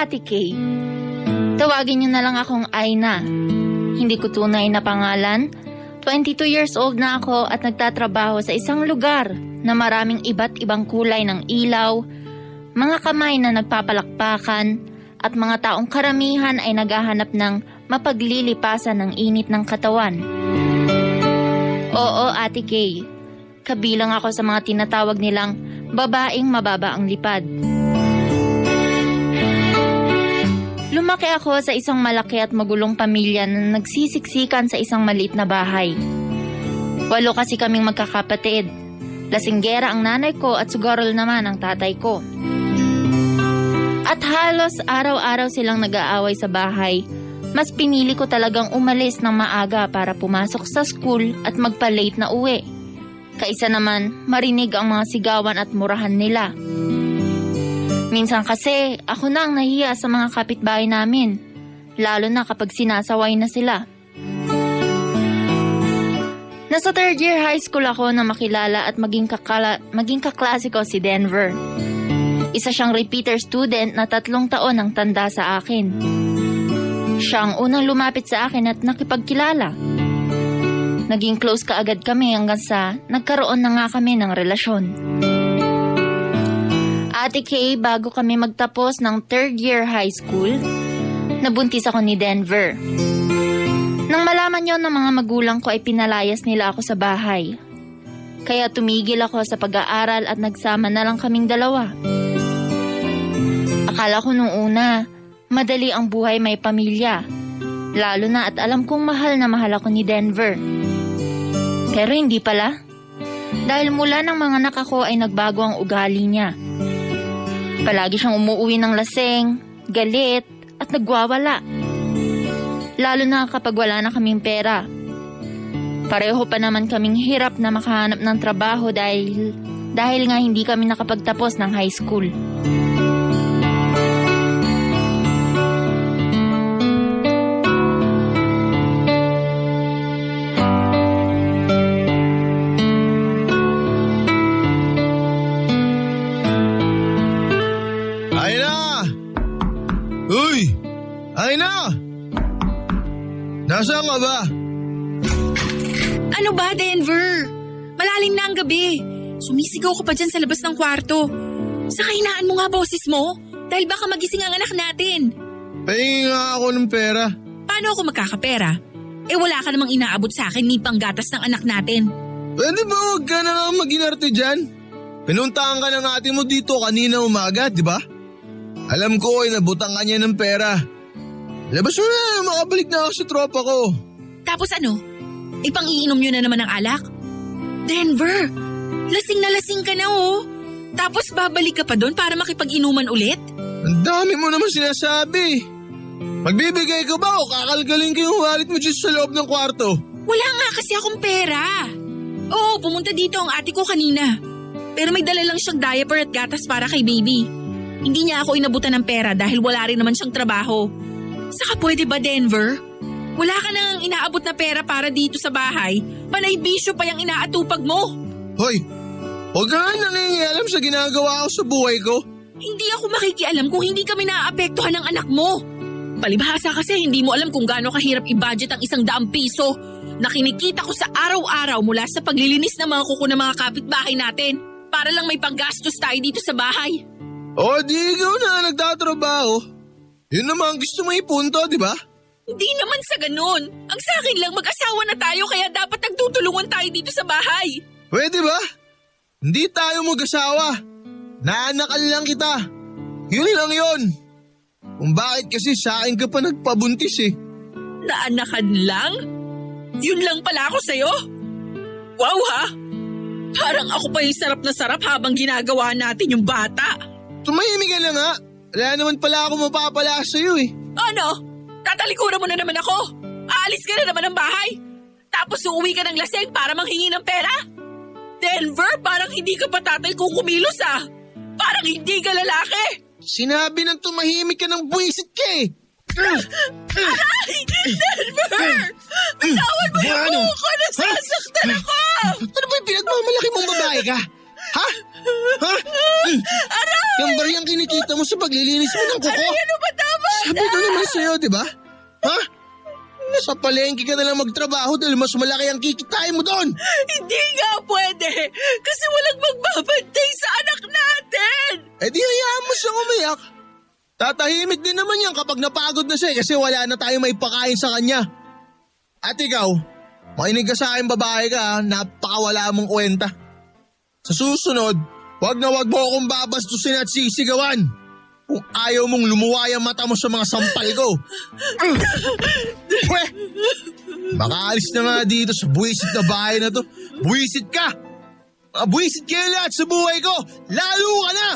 Ate Kay. Tawagin niyo na lang akong Aina. Hindi ko tunay na pangalan. 22 years old na ako at nagtatrabaho sa isang lugar na maraming iba't ibang kulay ng ilaw, mga kamay na nagpapalakpakan, at mga taong karamihan ay naghahanap ng mapaglilipasan ng init ng katawan. Oo, Ate Kay. Kabilang ako sa mga tinatawag nilang babaeng mababa ang lipad. Lumaki ako sa isang malaki at magulong pamilya na nagsisiksikan sa isang maliit na bahay. 8 kasi kaming magkakapatid. Lasinggera ang nanay ko at sugarol naman ang tatay ko. At halos araw-araw silang nag-aaway sa bahay. Mas pinili ko talagang umalis ng maaga para pumasok sa school at magpa-late na uwi. Kaisa naman, marinig ang mga sigawan at murahan nila. Minsan kasi, ako na ang nahiya sa mga kapitbahay namin, lalo na kapag sinasaway na sila. Nasa 3rd year high school ako na makilala at maging kaklase ko si Denver. Isa siyang repeater student na 3 taon ang tanda sa akin. Siya ang unang lumapit sa akin at nakipagkilala. Naging close kaagad kami hanggang sa nagkaroon na nga kami ng relasyon. Ate Kay, bago kami magtapos ng 3rd year high school, nabuntis ako ni Denver. Nang malaman yon ng mga magulang ko ay pinalayas nila ako sa bahay. Kaya tumigil ako sa pag-aaral at nagsama na lang kaming dalawa. Akala ko nung una, madali ang buhay may pamilya. Lalo na at alam kong mahal na mahal ako ni Denver. Pero hindi pala. Dahil mula ng mga anak ko ay nagbago ang ugali niya. Palagi siyang umuuwi ng laseng, galit, at nagwawala. Lalo na kapag wala na kaming pera. Pareho pa naman kaming hirap na makahanap ng trabaho dahil nga hindi kami nakapagtapos ng high school. Aina! Nasaan ka ba? Ano ba, Denver? Malalim na ang gabi. Sumisigaw ka pa dyan sa labas ng kwarto. Saka hinaan mo nga boses mo dahil baka magising ang anak natin. Pahingi nga ako ng pera. Paano ako magkakapera? Wala ka namang inaabot sa akin ni panggatas ng anak natin. Pwede ba huwag ka na nga mag-inarte dyan? Pinuntahan ka ng ate mo dito kanina umaga, di ba? Alam ko ay nabutang ka niya ng pera. Labas mo na, makabalik na ako sa tropa ko. Tapos ano? Ipang-iinom nyo na naman ng alak? Denver, lasing na lasing ka na oh. Tapos babalik ka pa doon para makipag-inuman ulit? Ang dami mo naman sinasabi. Magbibigay ka ba o kakalgaling ko yung wallet mo dyan sa loob ng kwarto? Wala nga kasi akong pera. Oo, pumunta dito ang ate ko kanina. Pero may dala lang siyang diaper at gatas para kay baby. Hindi niya ako inabutan ng pera dahil wala rin naman siyang trabaho. Saka pwede ba, Denver? Wala ka nang inaabot na pera para dito sa bahay, panay bisyo pa yung inaatupag mo. Hoy, huwag ka nga nangingialam sa ginagawa ko sa buhay ko. Hindi ako makikialam kung hindi kami naaapektuhan ng anak mo. Palibhasa kasi hindi mo alam kung gaano kahirap i-budget ang 100 piso na kinikita ko sa araw-araw mula sa paglilinis ng mga kuko ng mga kapitbahay natin para lang may panggastos tayo dito sa bahay. O di ikaw na nagtatrabaho. Yun naman gusto mo ipunto, di ba? Hindi naman sa ganun. Ang sa akin lang mag-asawa na tayo kaya dapat nagtutulungan tayo dito sa bahay. Pwede ba? Hindi tayo mag-asawa. Naanakan lang kita. Yun lang yun. Kung bakit kasi sa akin ka pa nagpabuntis eh. Naanakan lang? Yun lang pala ako sa'yo? Wow ha? Parang ako pa yung sarap na sarap habang ginagawa natin yung bata. Tumahimik ka na nga. Wala naman pala ako mapapala sa'yo eh. Ano? Tatalikuran mo na naman ako? Aalis ka na naman ng bahay? Tapos uuwi ka ng laseng para manghingi ng pera? Denver, parang hindi ka pa tatay kung kumilos ah. Parang hindi ka lalaki. Sinabi ng tumahimik ka ng buwisit ka eh. Aray! Denver! Bitawan mo yung Ano? buko! Nasasaktan ako! Ano ba yung pinagmamalaki mong babae ka? Ha? Ha? Aray! Yung bariyang kinikita mo sa paglilinis mo ng kuko? Aray, ano ba Sabi ko naman sa'yo, di ba? Ha? Sa palengke ka na lang magtrabaho dahil mas malaki ang kikitain mo doon. Hindi nga pwede kasi walang magbabantay sa anak natin. Eh di hayaan mo siyang umiyak. Tatahimik din naman yan kapag napagod na siya kasi wala na tayong may pakain sa kanya. At ikaw, makinig ka sa akin babae ka ha, napakawala mong kwenta. Sa susunod, wag na wag mo akong babastusin at sisigawan. Kung ayaw mong lumuway ang mata mo sa mga sampal ko. Pwe! Makaalis na nga dito sa buwisit na bahay na to. Buwisit ka! Buwisit kayo lahat sa buhay ko! Lalo ka na!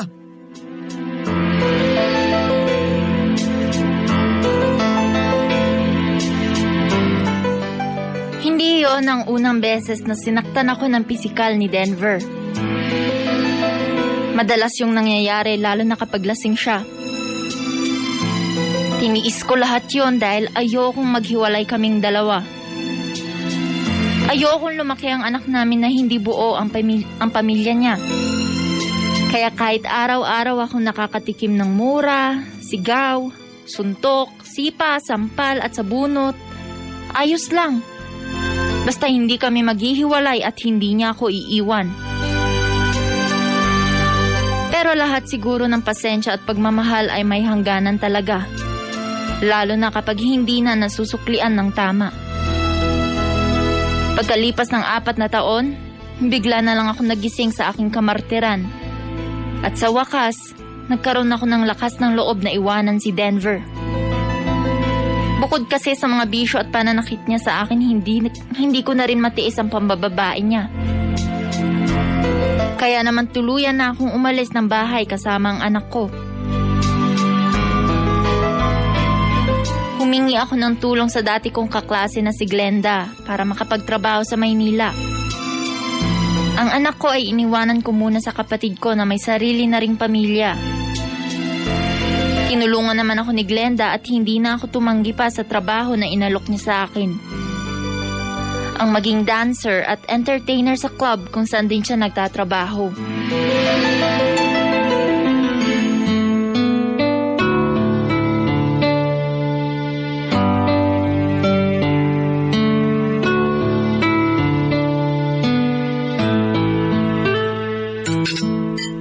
Hindi yon ang unang beses na sinaktan ako ng pisikal ni Denver. Madalas yung nangyayari lalo na kapag lasing siya. Tiniis ko lahat yon dahil ayokong maghiwalay kaming dalawa. Ayokong lumaki ang anak namin na hindi buo ang pamilya niya. Kaya kahit araw-araw akong nakakatikim ng mura, sigaw, suntok, sipa, sampal at sabunot, ayos lang. Basta hindi kami maghihiwalay at hindi niya ako iiwan. Pero lahat siguro ng pasensya at pagmamahal ay may hangganan talaga. Lalo na kapag hindi na nasusuklian ng tama. Pagkalipas ng 4 na taon, bigla na lang ako nagising sa aking kamartiran. At sa wakas, nagkaroon ako ng lakas ng loob na iwanan si Denver. Bukod kasi sa mga bisyo at pananakit niya sa akin, hindi ko na rin matiis ang pambababae niya. Kaya naman tuluyan na akong umalis ng bahay kasama ang anak ko. Humingi ako ng tulong sa dati kong kaklase na si Glenda para makapagtrabaho sa Maynila. Ang anak ko ay iniwanan ko muna sa kapatid ko na may sarili na ring pamilya. Tinulungan naman ako ni Glenda at hindi na ako tumanggi pa sa trabaho na inalok niya sa akin. Ang maging dancer at entertainer sa club kung saan din siya nagtatrabaho.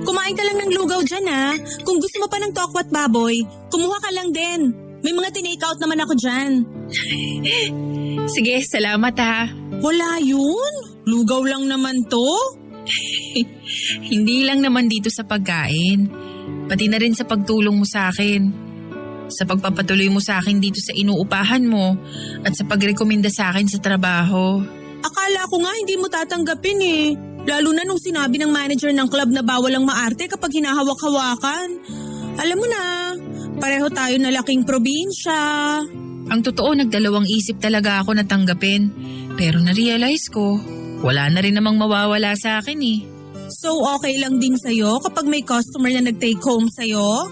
Kumain ka lang ng lugaw dyan ha. Kung gusto mo pa ng tokwat baboy, kumuha ka lang din. May mga tinake out naman ako dyan. Sige, salamat ha. Wala yun. Lugaw lang naman to. Hindi lang naman dito sa pagkain. Pati na rin sa pagtulong mo sa akin. Sa pagpapatuloy mo sa akin dito sa inuupahan mo at sa pagrekomenda sa akin sa trabaho. Akala ko nga hindi mo tatanggapin eh. Lalo na nung sinabi ng manager ng club na bawal ang maarte kapag hinahawak-hawakan. Alam mo na, pareho tayo na laking probinsya. Ang totoo, nagdalawang isip talaga ako na tanggapin. Pero na-realize ko, wala na rin namang mawawala sa akin eh. So okay lang din sa'yo kapag may customer na nag-take home sa'yo?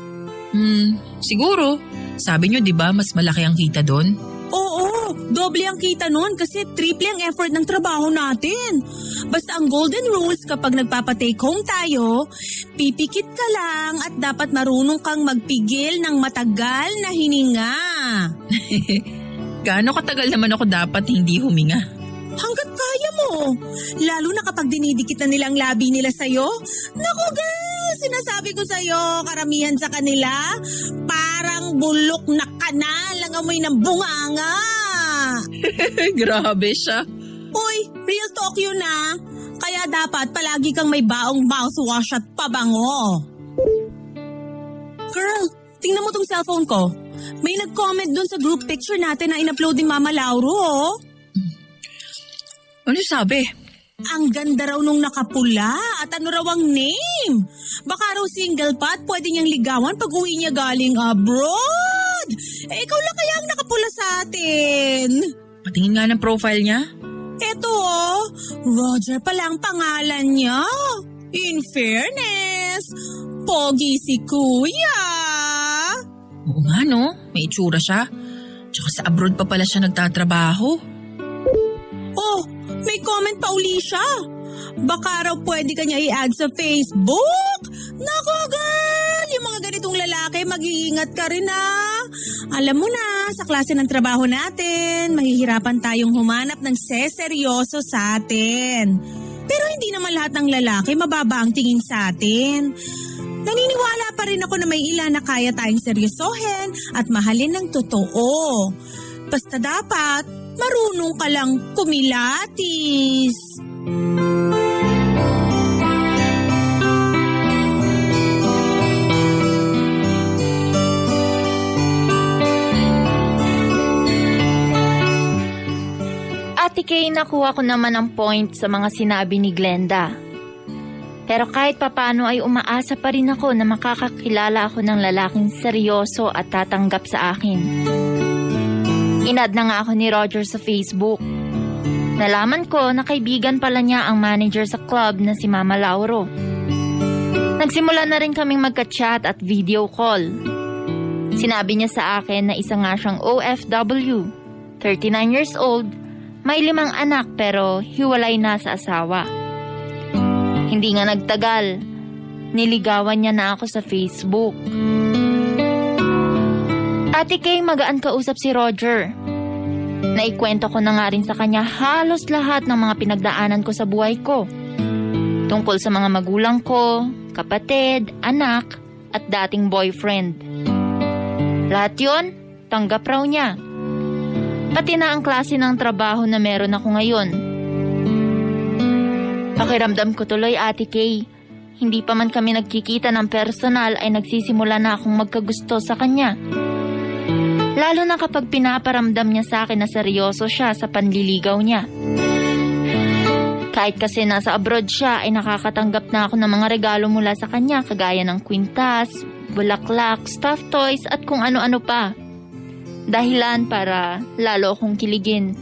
Siguro. Sabi nyo, di ba, mas malaki ang kita doon? Oo, doble ang kita nun kasi triple ang effort ng trabaho natin. Basta ang golden rules kapag nagpapatake home tayo, pipikit ka lang at dapat marunong kang magpigil ng matagal na hininga. Gaano katagal naman ako dapat hindi huminga? Hanggat kaya mo. Lalo na kapag dinidikit na nilang labi nila sa'yo. Naku girl, sinasabi ko sa'yo, karamihan sa kanila, parang bulok na kanal ang amoy ng bunganga. Grabe siya. Uy, real talk yun ah. Kaya dapat palagi kang may baong mouthwash at pabango. Girl, tingnan mo tong cellphone ko. May nag-comment dun sa group picture natin na in-upload ni Mama Lauro oh. Ano sabi? Ang ganda raw nung nakapula at ano raw ang name. Baka raw single pa at pwede niyang ligawan pag uwi niya galing abroad. Ikaw lang kaya ang nakapula sa atin. Patingin nga ng profile niya. Eto oh, Roger pala ang pangalan niya. In fairness, pogi si kuya. Oo nga no, may itsura siya. Tsaka sa abroad pa pala siya nagtatrabaho. Oh, may comment pa uli siya. Baka raw pwede ka niya i-add sa Facebook. Naku girl, yung mga ganitong lalaki, mag-iingat ka rin Alam mo na, sa klase ng trabaho natin, mahihirapan tayong humanap ng seseryoso sa atin. Pero hindi naman lahat ng lalaki mababa ang tingin sa atin. Naniniwala pa rin ako na may ilan na kaya tayong seryosohin at mahalin ng totoo. Basta dapat, marunong ka lang kumilatis. Ate Kay, nakuha ko naman ang point sa mga sinabi ni Glenda. Pero kahit papano ay umaasa pa rin ako na makakakilala ako ng lalaking seryoso at tatanggap sa akin. Inad na nga ako ni Roger sa Facebook. Nalaman ko na kaibigan pala niya ang manager sa club na si Mama Lauro. Nagsimula na rin kaming magka-chat at video call. Sinabi niya sa akin na isa nga siyang OFW, 39 years old, may 5 anak pero hiwalay na sa asawa. Hindi nga nagtagal, niligawan niya na ako sa Facebook. Ate Kay, magaan kausap si Roger. Naikwento ko na nga rin sa kanya halos lahat ng mga pinagdaanan ko sa buhay ko. Tungkol sa mga magulang ko, kapatid, anak, at dating boyfriend. Lahat yun, tanggap raw niya. Pati na ang klase ng trabaho na meron ako ngayon. Pakiramdam ko tuloy, Ate Kay. Hindi pa man kami nagkikita ng personal ay nagsisimula na akong magkagusto sa kanya. Lalo na kapag pinaparamdam niya sa akin na seryoso siya sa panliligaw niya. Kahit kasi nasa abroad siya ay nakakatanggap na ako ng mga regalo mula sa kanya kagaya ng kwintas, bulaklak, stuffed toys at kung ano-ano pa. Dahilan para lalo akong kiligin.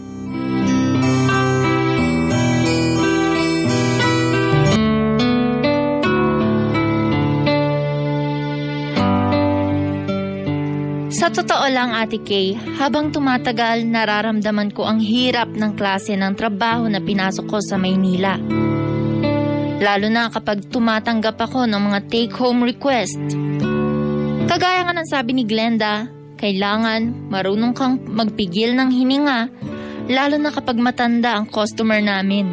Sa totoo lang, Ate Kay, habang tumatagal, nararamdaman ko ang hirap ng klase ng trabaho na pinasok ko sa Maynila. Lalo na kapag tumatanggap ako ng mga take-home request. Kagaya nga ng sabi ni Glenda, kailangan marunong kang magpigil ng hininga, lalo na kapag matanda ang customer namin.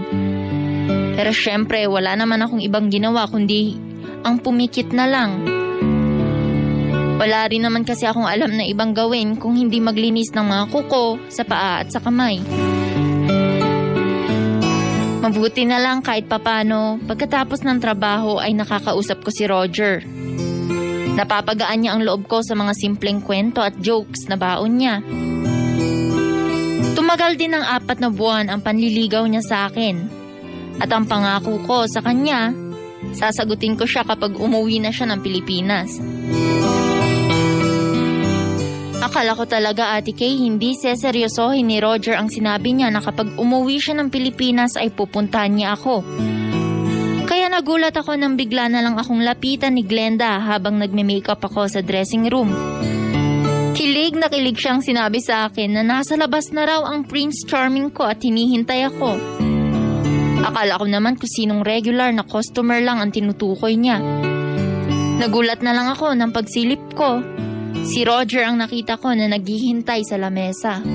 Pero syempre, wala naman akong ibang ginawa kundi ang pumikit na lang. Wala rin naman kasi akong alam na ibang gawin kung hindi maglinis ng mga kuko sa paa at sa kamay. Mabuti na lang kahit papano, pagkatapos ng trabaho ay nakakausap ko si Roger. Napapagaan niya ang loob ko sa mga simpleng kwento at jokes na baon niya. Tumagal din ng 4 na buwan ang panliligaw niya sa akin. At ang pangako ko sa kanya, sasagutin ko siya kapag umuwi na siya ng Pilipinas. Akala ko talaga, Ate Kay, hindi seseryosohin ni Roger ang sinabi niya na kapag umuwi siya ng Pilipinas ay pupuntahan niya ako. Kaya nagulat ako nang bigla na lang akong lapitan ni Glenda habang nagme-makeup ako sa dressing room. Kilig na kilig siyang sinabi sa akin na nasa labas na raw ang Prince Charming ko at hinihintay ako. Akala ko naman kung sinong regular na customer lang ang tinutukoy niya. Nagulat na lang ako nang pagsilip ko. Si Roger ang nakita ko na naghihintay sa lamesa.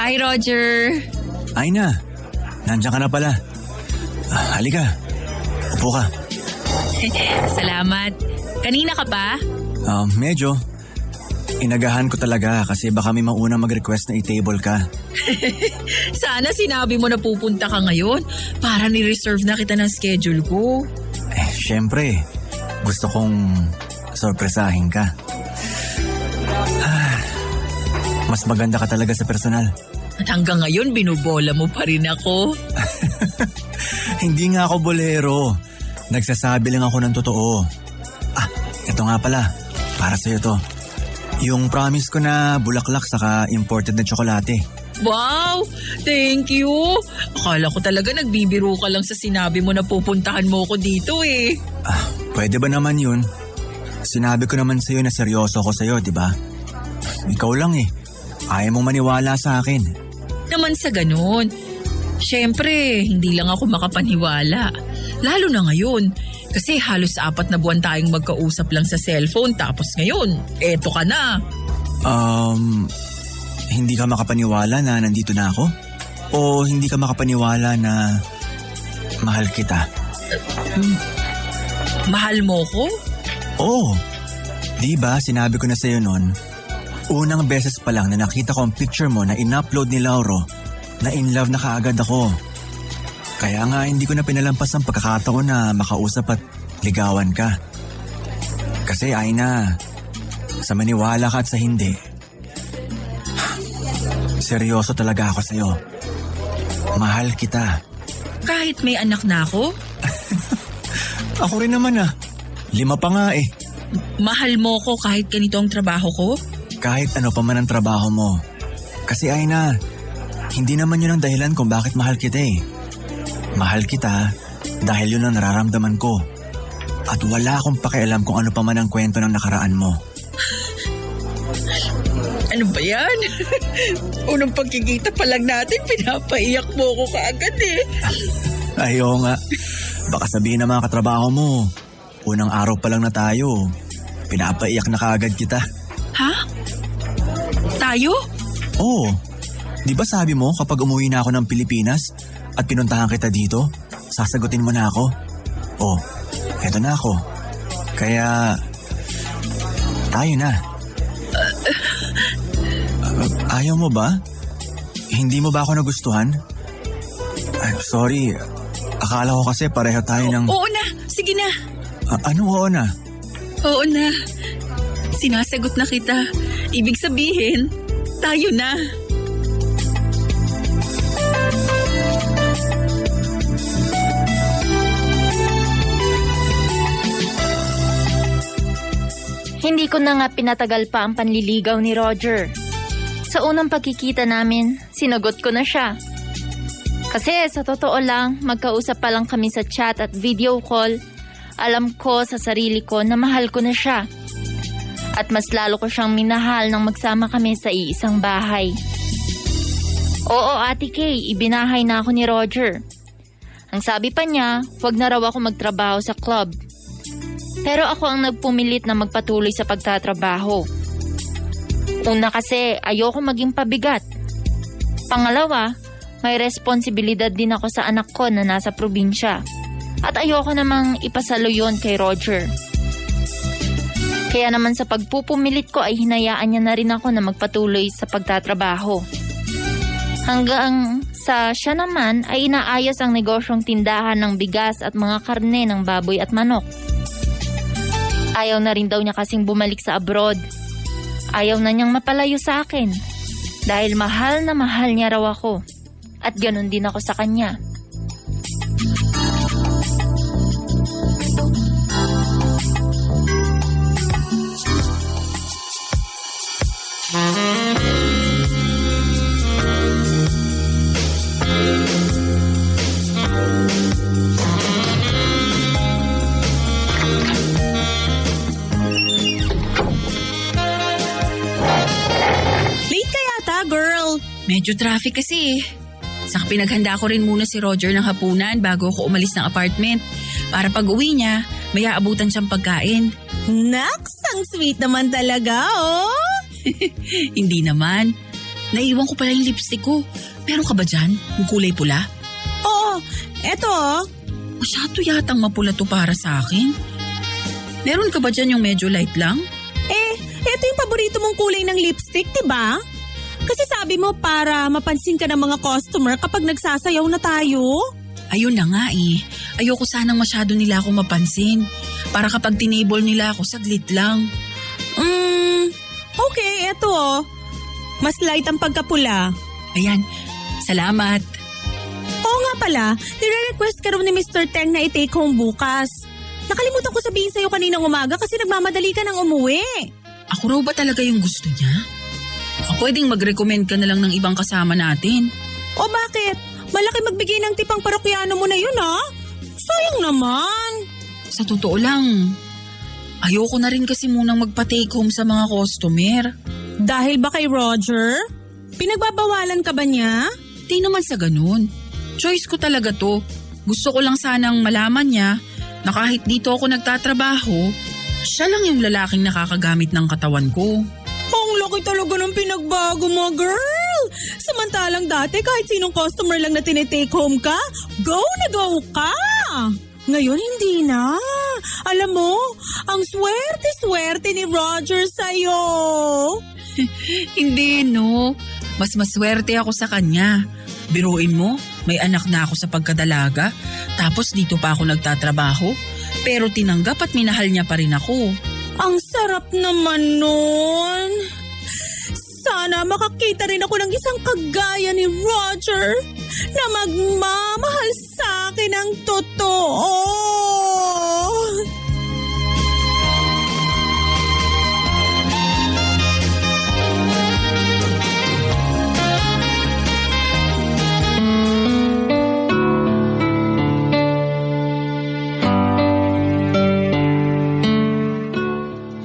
Hi, Roger. Aina, nandiyan ka na pala. Halika, upo ka. Salamat. Kanina ka pa? Medyo. Inagahan ko talaga kasi baka may mauna mag-request na i-table ka. Sana sinabi mo na pupunta ka ngayon para ni-reserve na kita ng schedule ko. Syempre, gusto kong sorpresahin ka. Mas maganda ka talaga sa personal. At hanggang ngayon, binubola mo pa rin ako. Hindi nga ako bolero. Nagsasabi lang ako ng totoo. Ito nga pala. Para sa'yo to. Yung promise ko na bulaklak saka imported na tsokolate. Wow! Thank you! Akala ko talaga nagbibiro ka lang sa sinabi mo na pupuntahan mo ko dito eh. Pwede ba naman yun? Sinabi ko naman sa'yo na seryoso ko sa'yo, di ba? Ikaw lang eh. Ayaw mong maniwala sa akin. Naman sa ganun. Siyempre, hindi lang ako makapaniwala. Lalo na ngayon. Kasi halos 4 na buwan tayong magkausap lang sa cellphone tapos ngayon, eto ka na. Hindi ka makapaniwala na nandito na ako? O hindi ka makapaniwala na mahal kita? Mahal mo ko? Oo. Di ba sinabi ko na sa'yo noon, unang beses pa lang na nakita ko ang picture mo na in-upload ni Lauro, na in love na kaagad ako. Kaya nga hindi ko na pinalampas ang pagkakataon na makausap at ligawan ka. Kasi Aina, sa maniwala ka at sa hindi, seryoso talaga ako sa'yo. Mahal kita. Kahit may anak na ako? Ako rin naman 5 pa nga eh. Mahal mo ko kahit ganito ang trabaho ko? Kahit ano pa man ang trabaho mo. Kasi Aina, hindi naman yun ang dahilan kung bakit mahal kita eh. Mahal kita dahil yun ang nararamdaman ko. At wala akong pakialam kung ano pa man ang kwento ng nakaraan mo. Ano ba yan? Unang pagkikita pa lang natin, pinapaiyak mo ko kaagad eh. Ayaw nga. Baka sabihin ng mga katrabaho mo, unang araw pa lang na tayo, pinapaiyak na kaagad kita. Ha? Tayo? Oo. Di ba sabi mo kapag umuwi na ako ng Pilipinas at pinuntahan kita dito, sasagutin mo na ako? Oh, eto na ako. Kaya, tayo na. Ayaw mo ba? Hindi mo ba ako nagustuhan? Sorry, akala ko kasi pareho tayo ng... Oo na, sige na. Anong oo na? Oo na. Sinasagot na kita. Ibig sabihin, tayo na. Hindi ko na nga pinatagal pa ang panliligaw ni Roger. Sa unang pagkikita namin, sinagot ko na siya. Kasi sa totoo lang, magkausap pa lang kami sa chat at video call, alam ko sa sarili ko na mahal ko na siya. At mas lalo ko siyang minahal nang magsama kami sa iisang bahay. Oo, Ate Kay, ibinahay na ako ni Roger. Ang sabi pa niya, wag na raw ako magtrabaho sa club. Pero ako ang nagpumilit na magpatuloy sa pagtatrabaho. Una kasi, ayoko maging pabigat. Pangalawa, may responsibilidad din ako sa anak ko na nasa probinsya. At ayoko namang ipasalo yun kay Roger. Kaya naman sa pagpupumilit ko ay hinayaan niya na rin ako na magpatuloy sa pagtatrabaho. Hanggang sa siya naman ay inaayos ang negosyong tindahan ng bigas at mga karne ng baboy at manok. Ayaw na rin daw niya kasing bumalik sa abroad. Ayaw na niyang mapalayo sa akin. Dahil mahal na mahal niya raw ako. At ganun din ako sa kanya. Medyo traffic kasi eh. Saka pinaghanda ko rin muna si Roger ng hapunan bago ako umalis ng apartment. Para pag uwi niya, may aabutan siyang pagkain. Naks, ang sweet naman talaga, oh! Hindi naman. Naiwan ko pala yung lipstick ko. Meron ka ba dyan? Yung kulay pula? Oo, eto oh. Masyado yatang mapula to para sa akin. Meron ka ba dyan yung medyo light lang? Eto yung paborito mong kulay ng lipstick, diba? Kasi sabi mo para mapansin ka ng mga customer kapag nagsasayaw na tayo. Ayun na nga eh. Ayoko sanang masyado nila ako mapansin. Para kapag tinable nila ako, saglit lang. Okay, eto oh. Mas light ang pagkapula. Ayan, salamat. Oo nga pala, nire-request ka raw ni Mr. Teng na i-take home bukas. Nakalimutan ko sabihin sa'yo kaninang umaga kasi nagmamadali ka ng umuwi. Ako Ako raw ba talaga yung gusto niya? Baka pwedeng mag-recommend ka na lang ng ibang kasama natin. O bakit? Malaki magbigay ng tipang parokyano mo na yun Sayang naman. Sa totoo lang, ayoko na rin kasi munang magpa-take home sa mga customer. Dahil ba kay Roger? Pinagbabawalan ka ba niya? Di naman sa ganun. Choice ko talaga to. Gusto ko lang sanang malaman niya na kahit dito ako nagtatrabaho, siya lang yung lalaking nakakagamit ng katawan ko. Ang laki talaga ng pinagbago mo, girl! Samantalang dati kahit sinong customer lang na tinitake home ka, go na go ka! Ngayon hindi na. Alam mo, ang swerte-swerte ni Roger sa'yo. Hindi, no. Mas maswerte ako sa kanya. Biruin mo, may anak na ako sa pagkadalaga, tapos dito pa ako nagtatrabaho, pero tinanggap at minahal niya pa rin ako. Ang sarap naman nun. Sana makakita rin ako ng isang kagaya ni Roger na magmamahal sa akin ng totoo.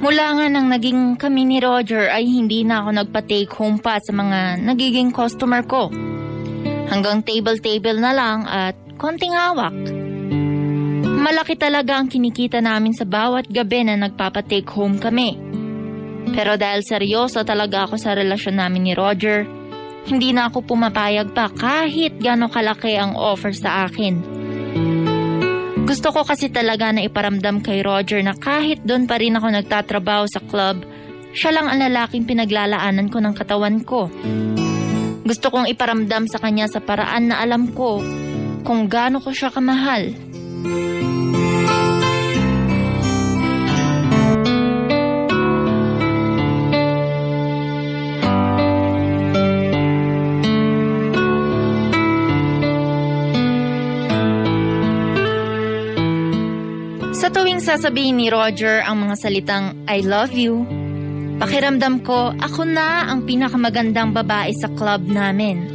Mula nga nang naging kami ni Roger ay hindi na ako nagpa-take home pa sa mga nagiging customer ko. Hanggang table-table na lang at konting hawak. Malaki talaga ang kinikita namin sa bawat gabi na nagpapa-take home kami. Pero dahil seryoso talaga ako sa relasyon namin ni Roger, hindi na ako pumapayag pa kahit gaano kalaki ang offer sa akin. Gusto ko kasi talaga na iparamdam kay Roger na kahit doon pa rin ako nagtatrabaho sa club, siya lang ang lalaking pinaglalaanan ko ng katawan ko. Gusto kong iparamdam sa kanya sa paraan na alam ko kung gaano ko siya kamahal. Sa tuwing sasabihin ni Roger ang mga salitang I love you, pakiramdam ko ako na ang pinakamagandang babae sa club namin.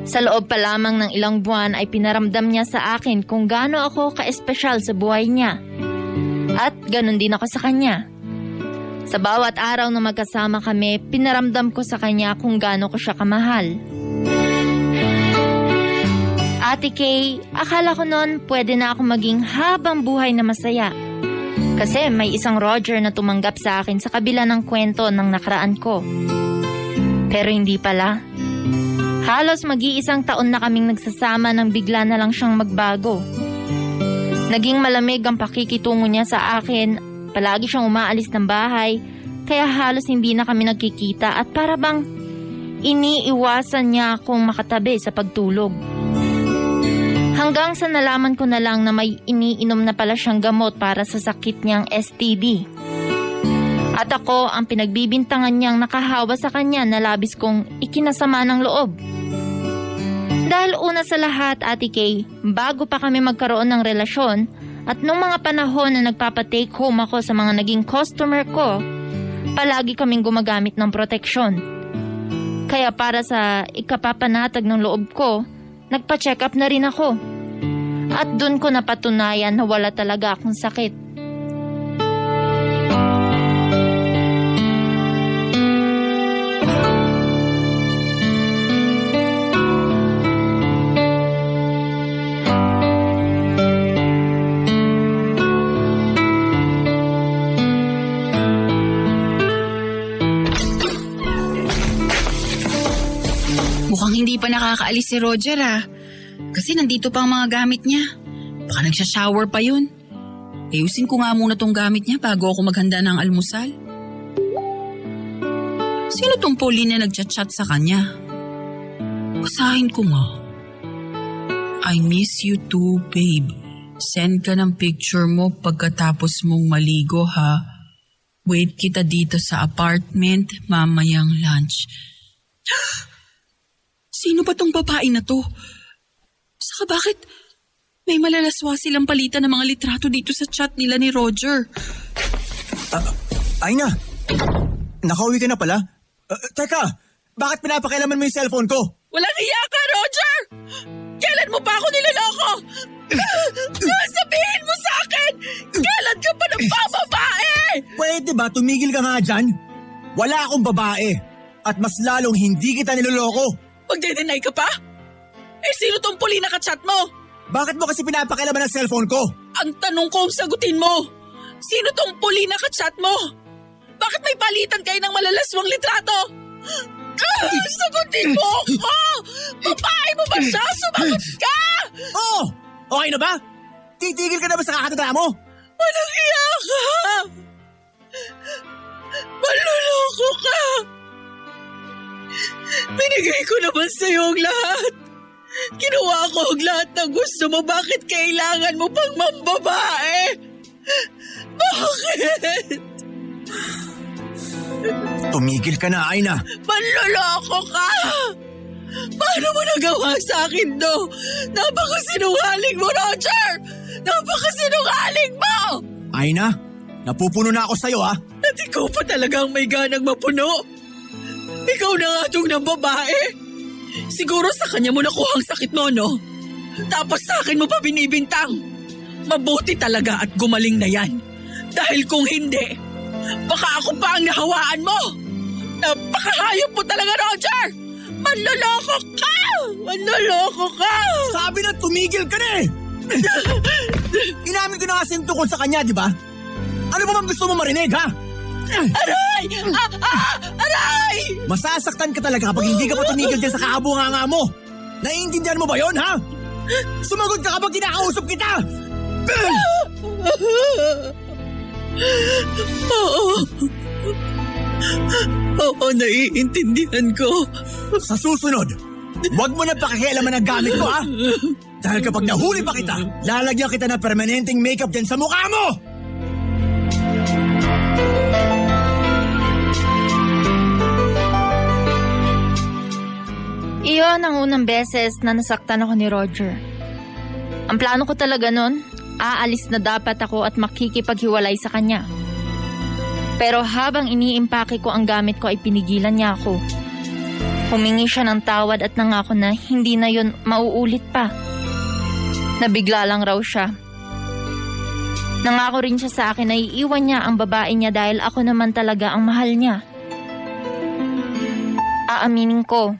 Sa loob pa lamang ng ilang buwan ay pinaramdam niya sa akin kung gaano ako ka-espesyal sa buhay niya. At ganun din ako sa kanya. Sa bawat araw na magkasama kami, pinaramdam ko sa kanya kung gaano ko siya kamahal. Ate Kay, akala ko noon pwede na ako maging habang buhay na masaya. Kasi may isang Roger na tumanggap sa akin sa kabila ng kwento ng nakaraan ko. Pero hindi pala. Halos mag-iisang taon na kaming nagsasama nang bigla na lang siyang magbago. Naging malamig ang pakikitungo niya sa akin, palagi siyang umaalis ng bahay, kaya halos hindi na kami nagkikita at para bang iniiwasan niya akong makatabi sa pagtulog. Hanggang sa nalaman ko na lang na may iniinom na pala siyang gamot para sa sakit niyang STD. At ako ang pinagbibintangan niyang nakahawa sa kanya na labis kong ikinasama ng loob. Dahil una sa lahat, Ate Kay, bago pa kami magkaroon ng relasyon at nung mga panahon na nagpapa-take home ako sa mga naging customer ko, palagi kaming gumagamit ng proteksyon. Kaya para sa ikapapanatag ng loob ko, nagpa-check up na rin ako. At dun ko napatunayan na wala talaga akong sakit. Mukhang hindi pa nakakaalis si Roger Kasi nandito pa ang mga gamit niya. Baka nagsha-shower pa yun. Ayusin ko nga muna tong gamit niya bago ako maghanda ng almusal. Sino tong Pauline na nagchat-chat sa kanya? Basahin ko nga. I miss you too, babe. Send ka ng picture mo pagkatapos mong maligo, ha? Wait kita dito sa apartment mamayang lunch. Sino ba tong babae na to? Saka bakit may malalaswa silang palitan ng mga litrato dito sa chat nila ni Roger? Aina! Nakauwi ka na pala? Teka, bakit pinapakailaman mo yung cellphone ko? Walang hiya ka, Roger! Kailan mo pa ako niloloko? Sabihin mo sa akin! Kailan ka pa nagbababae? Pwede ba tumigil ka nga dyan? Wala akong babae. At mas lalong hindi kita niloloko. Magde-deny ka pa? Eh, sino tong puli na ka-chat mo? Bakit mo kasi pinapakailaman ang cellphone ko? Ang tanong ko, sagutin mo. Sino tong puli na ka-chat mo? Bakit may palitan kayo ng malalaswang litrato? Sagutin mo ako! Babae mo ba siya? Sumagot ka! Oo! Okay na ba? Titigil ka na ba sa kakatanda mo? Walang iya ka! Maluloko ka! Binigay ko naman sa'yo ang lahat. Ginawa ko ang lahat ng gusto mo. Bakit kailangan mo pang mambabae? Bakit? Tumigil ka na, Aina. Manloloko ka! Paano mo nagawa sa akin to? Napakasinungaling mo, Roger! Napakasinungaling mo! Aina, napupuno na ako sa'yo, ha? At ikaw pa talagang may ganang mapuno. Ikaw na nga itong ng babae. Siguro sa kanya mo nakuha ang sakit mo, no? Tapos sa akin mo pa binibintang. Mabuti talaga at gumaling na yan. Dahil kung hindi, baka ako pa ang nahawaan mo. Napakahayop mo talaga, Roger! Manloloko ka! Manloloko ka! Sabi na tumigil ka na eh! Inamin ko na kasi yung tungkol sa kanya, di ba? Ano ba bang gusto mo marinig, ha? Aray! Aray! Masasaktan ka talaga kapag hindi ka pa tumigil dyan sa kaabunganga mo. Naiintindihan mo ba yon, ha? Sumagot ka kapag kinakausap kita! Oo, naiintindihan ko. Sa susunod, huwag mo na pakikialaman ang gamit ko, ha? Dahil kapag nahuli pa kita, lalagyan kita ng permanenteng makeup dyan sa mukha mo! Iyon ang unang beses na nasaktan ako ni Roger. Ang plano ko talaga nun, aalis na dapat ako at makikipaghiwalay sa kanya. Pero habang iniimpake ko ang gamit ko ay pinigilan niya ako. Humingi siya ng tawad at nangako na hindi na yun mauulit pa. Nabigla lang raw siya. Nangako rin siya sa akin na iiwan niya ang babae niya dahil ako naman talaga ang mahal niya. Aaminin ko,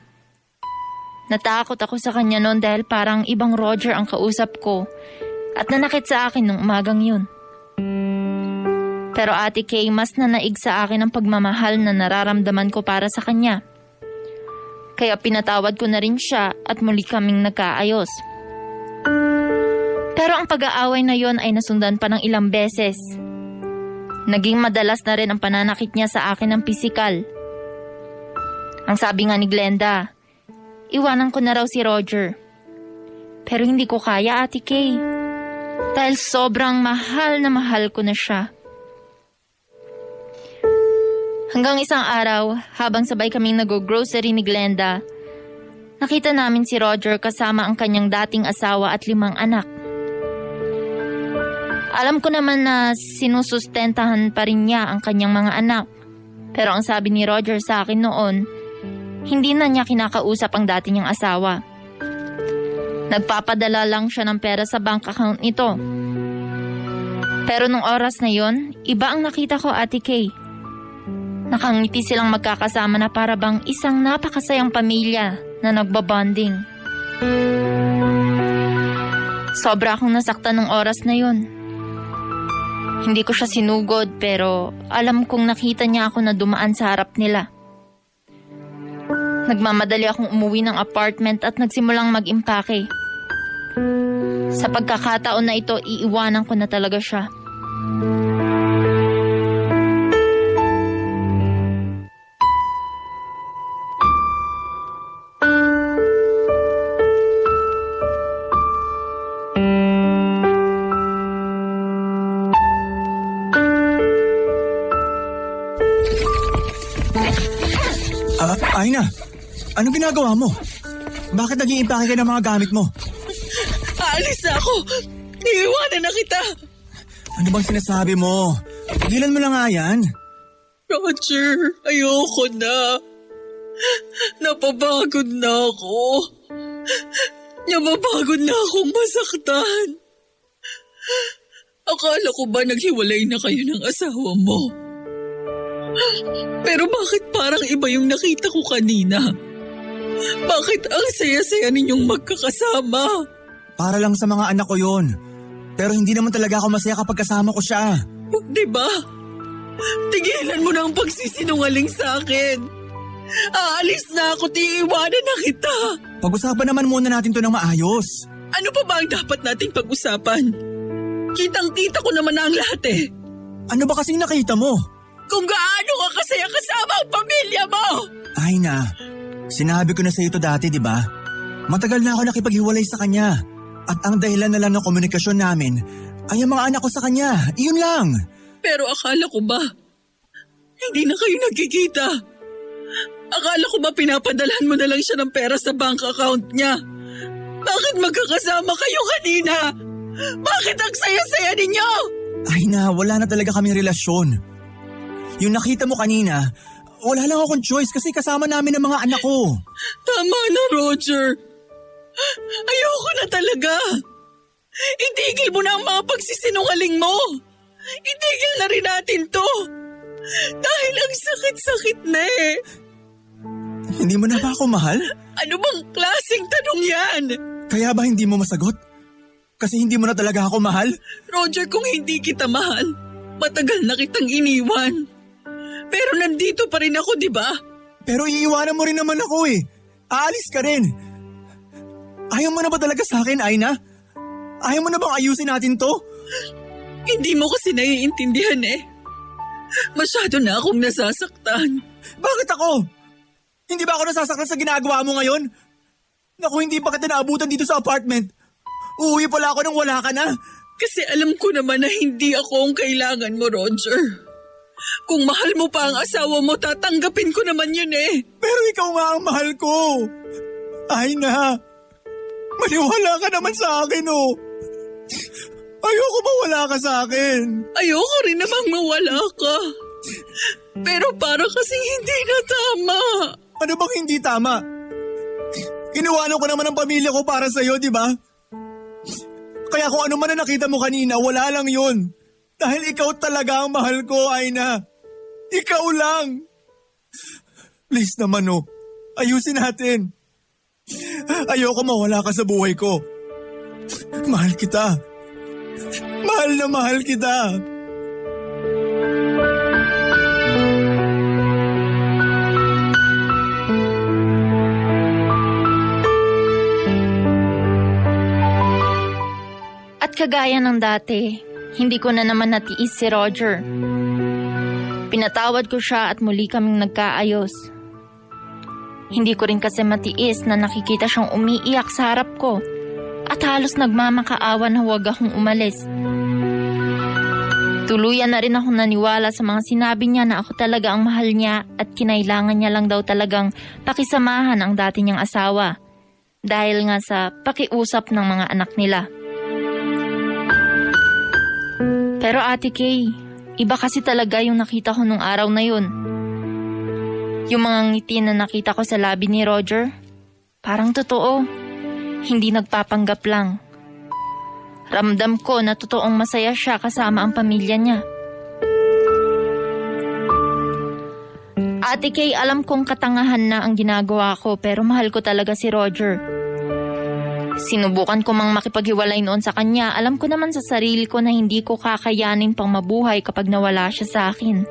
natakot ako sa kanya noon dahil parang ibang Roger ang kausap ko at nanakit sa akin nung umagang yun. Pero Ate Kay, mas nanaig sa akin ang pagmamahal na nararamdaman ko para sa kanya. Kaya pinatawad ko na rin siya at muli kaming nagkaayos. Pero ang pag-aaway na yon ay nasundan pa ng ilang beses. Naging madalas na rin ang pananakit niya sa akin ng pisikal. Ang sabi nga ni Glenda, iwanan ko na raw si Roger. Pero hindi ko kaya, Ate Kay. Dahil sobrang mahal na mahal ko na siya. Hanggang isang araw, habang sabay kaming nag-grocery ni Glenda, nakita namin si Roger kasama ang kanyang dating asawa at 5 anak. Alam ko naman na sinusustentahan pa rin niya ang kanyang mga anak. Pero ang sabi ni Roger sa akin noon, hindi na niya kinakausap ang dati niyang asawa. Nagpapadala lang siya ng pera sa bank account nito. Pero nung oras na yon, iba ang nakita ko, Ate Kay. Nakangiti silang magkakasama na para bang isang napakasayang pamilya na nagbabonding. Sobra akong nasaktan nung oras na yon. Hindi ko siya sinugod pero alam kong nakita niya ako na dumaan sa harap nila. Nagmamadali akong umuwi ng apartment at nagsimulang mag-impake. Sa pagkakataon na ito, iiwanan ko na talaga siya. Aina, anong ginagawa mo? Bakit nag-iimpake ka ng mga gamit mo? Aalis na ako! Iiwanan na kita! Ano bang sinasabi mo? Tigilan mo lang nga yan. Roger, ayoko na. Napapagod na ako. Napapagod na akong masaktan. Akala ko ba naghiwalay na kayo ng asawa mo? Pero bakit parang iba yung nakita ko kanina? Bakit ang saya-saya ninyong magkakasama? Para lang sa mga anak ko yon. Pero hindi naman talaga ako masaya kapag kasama ko siya. Diba? Tigilan mo na ang pagsisinungaling sa akin. Aalis na ako, iiwanan na kita. Pag-usapan naman muna natin to ng maayos. Ano pa ba ang dapat nating pag-usapan? Kitang-kita ko naman na ang lahat eh. Ano ba kasing nakita mo? Kung gaano ka kasaya kasama ang pamilya mo! Ay na, sinabi ko na sa ito dati, di ba? Matagal na ako nakipaghiwalay sa kanya. At ang dahilan na lang ng komunikasyon namin ay ang mga anak ko sa kanya. Iyon lang. Pero akala ko ba, hindi na kayo nagkikita? Akala ko ba pinapadalhan mo na lang siya ng pera sa bank account niya? Bakit magkakasama kayo kanina? Bakit ang saya-saya ninyo? Ay na, wala na talaga kaming relasyon. Yung nakita mo kanina, wala lang akong choice kasi kasama namin ang mga anak ko. Tama na, Roger. Ayoko na talaga. Itigil mo na ang mga pagsisinungaling mo. Itigil na rin natin to. Dahil ang sakit-sakit na eh. Hindi mo na ba ako mahal? Ano bang klaseng tanong yan? Kaya ba hindi mo masagot? Kasi hindi mo na talaga ako mahal? Roger, kung hindi kita mahal, matagal na kitang iniwan. Pero nandito pa rin ako, di ba? Pero iiwanan mo rin naman ako eh. Aalis ka rin. Ayaw mo na ba talaga sa akin, Aina? Ayaw mo na bang ayusin natin to? Hindi mo kasi naiintindihan eh. Masyado na akong nasasaktan. Bakit ako? Hindi ba ako nasasaktan sa ginagawa mo ngayon? Naku, hindi pa kita naabutan dito sa apartment. Uuwi pala ako nang wala ka na. Kasi alam ko naman na hindi ako ang kailangan mo, Roger. Kung mahal mo pa ang asawa mo, tatanggapin ko naman yun eh. Pero ikaw nga ang mahal ko. Aina, maniwala ka naman sa akin oh. Ayoko mawala ka sa akin. Ayoko rin namang mawala ka. Pero para kasing hindi na tama. Ano bang hindi tama? Iniwanan ko naman ang pamilya ko para sa'yo, di ba? Kaya kung ano man na nakita mo kanina, wala lang yun. Dahil ikaw talaga ang mahal ko, Aina. Ikaw lang. Please naman oh, ayusin natin. Ayoko mawala ka sa buhay ko. Mahal kita. Mahal na mahal kita. At kagaya ng dati, hindi ko na naman natiis si Roger. Pinatawad ko siya at muli kaming nagkaayos. Hindi ko rin kasi matiis na nakikita siyang umiiyak sa harap ko at halos nagmamakaawa na huwag akong umalis. Tuluyan na rin ako naniwala sa mga sinabi niya na ako talaga ang mahal niya at kinailangan niya lang daw talagang pakisamahan ang dati niyang asawa dahil nga sa pakiusap ng mga anak nila. Pero Ate Kay, iba kasi talaga yung nakita ko nung araw na yun. Yung mga ngiti na nakita ko sa labi ni Roger, parang totoo. Hindi nagpapanggap lang. Ramdam ko na totoong masaya siya kasama ang pamilya niya. Ate Kay, alam kong katangahan na ang ginagawa ko pero mahal ko talaga si Roger. Sinubukan ko mang makipaghiwalay noon sa kanya. Alam ko naman sa sarili ko na hindi ko kakayanin pang mabuhay kapag nawala siya sa akin.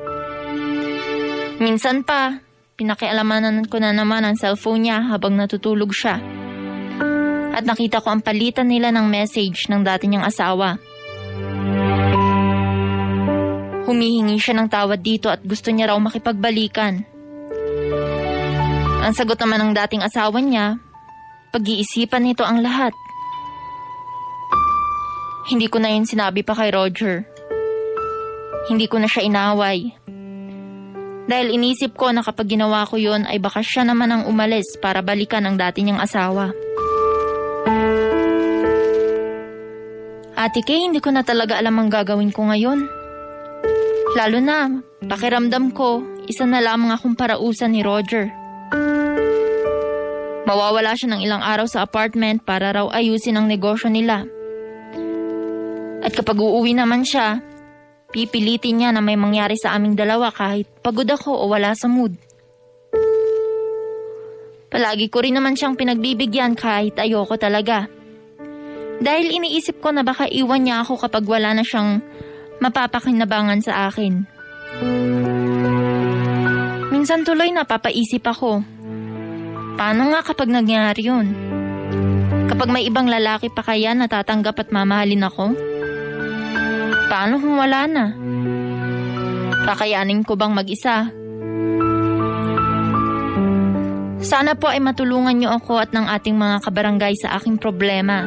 Minsan pa, pinakialamanan ko na naman ang cellphone niya habang natutulog siya. At nakita ko ang palitan nila ng message ng dati niyang asawa. Humihingi siya ng tawad dito at gusto niya raw makipagbalikan. Ang sagot naman ng dating asawa niya, pag-iisipan nito ang lahat. Hindi ko na yun sinabi pa kay Roger. Hindi ko na siya inaway. Dahil inisip ko na kapag ginawa ko yun ay baka siya naman ang umalis para balikan ang dati niyang asawa. Ate Kay, hindi ko na talaga alam ang gagawin ko ngayon. Lalo na, pakiramdam ko, isa na lamang akong parausan ni Roger. Mawawala siya ng ilang araw sa apartment para raw ayusin ang negosyo nila. At kapag uuwi naman siya, pipilitin niya na may mangyari sa aming dalawa kahit pagod ako o wala sa mood. Palagi ko rin naman siyang pinagbibigyan kahit ayoko talaga. Dahil iniisip ko na baka iwan niya ako kapag wala na siyang mapapakinabangan sa akin. Minsan tuloy napapaisip ako. Paano nga kapag nangyari yun? Kapag may ibang lalaki pa kaya natatanggap at mamahalin ako? Paano kung wala na? Kakayanin ko bang mag-isa? Sana po ay matulungan niyo ako at ng ating mga kabarangay sa aking problema.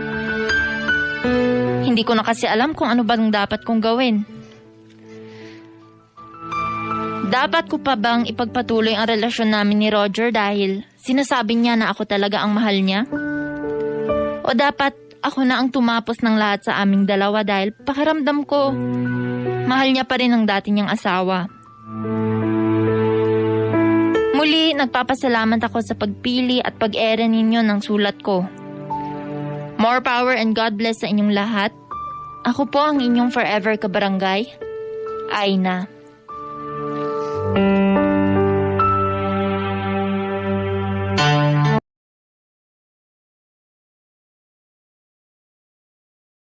Hindi ko na kasi alam kung ano bang dapat kong gawin. Dapat ko pa bang ipagpatuloy ang relasyon namin ni Roger dahil sinasabi niya na ako talaga ang mahal niya? O dapat ako na ang tumapos ng lahat sa aming dalawa dahil pakiramdam ko, mahal niya pa rin ang dati niyang asawa. Muli, nagpapasalamat ako sa pagpili at pag-ere ninyo ng sulat ko. More power and God bless sa inyong lahat. Ako po ang inyong forever kabarangay, Aina.